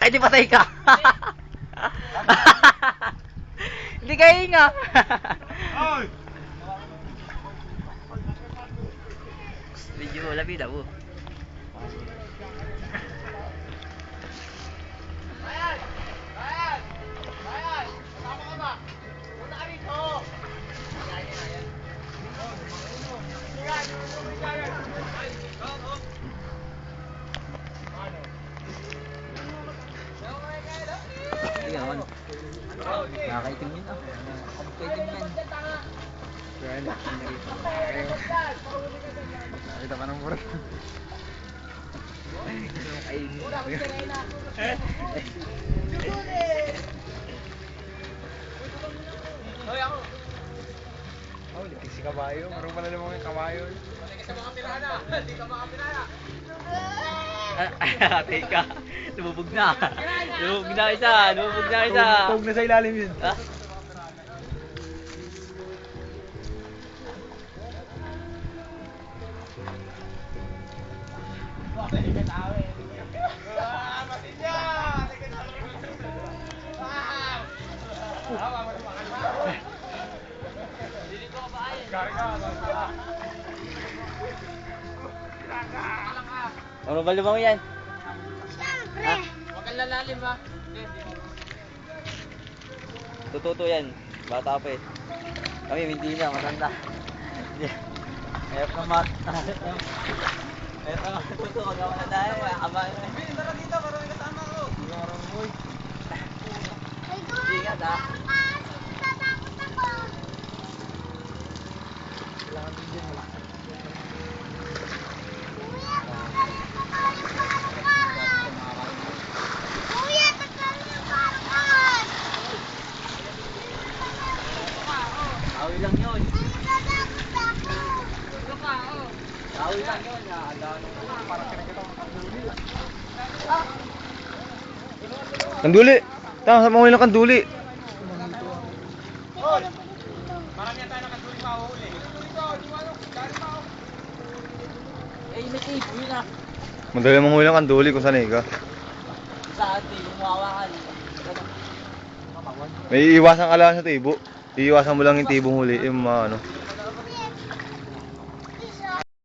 Ay, di patay ka. Hindi ka hinga. Ay! Medyo labi daw. Bayan! Bayan! Bayan! Kasama ka ba? Punta ka dito! Ayan. Ayun. Nakakaitim yun ah. Nakakaitim yan. Nakita ka ng burat. Hoy ako. Oh, litik si kabayo. Marunong pala naman yung kabayo. Balik ka sa mga pirana. Hindi ka mga pirana. Teka. Lumubog na. Lumubog na isa. Lumubog na isa. Tug na sa ilalim yun. Ah? Ano ba lumang yan? Siyempre. Huwag kang lalalim ha. Tututo yan. Bata pa eh. Kami hindi na, matanda. Hindi. Ayap na mat. Ayap na matuto. Huwag ka matanda yan. Kaya kabahan na. Bin, tara dito. Marami kasama ko. Hindi ka marami boy. Ay, doon. Ingat ha. Tatakot ako. Kailangan din dyan. Malakas. Kuya, tagalog yung parang. Awi lang yun. Tatakot ako. Awi lang yun. Parang kinakita ko kanduli. Kanduli! Tama, sama mo yung kanduli. Marami yata nakatuloy mahuli. Eh, may tape. Yun ah. Madali mong huli ng kanduli kung sanay ka. Sa atin, humawakan. May iiwasan ka lang sa tibo. Iiwasan mo lang yung tibong huli, yung mga ano.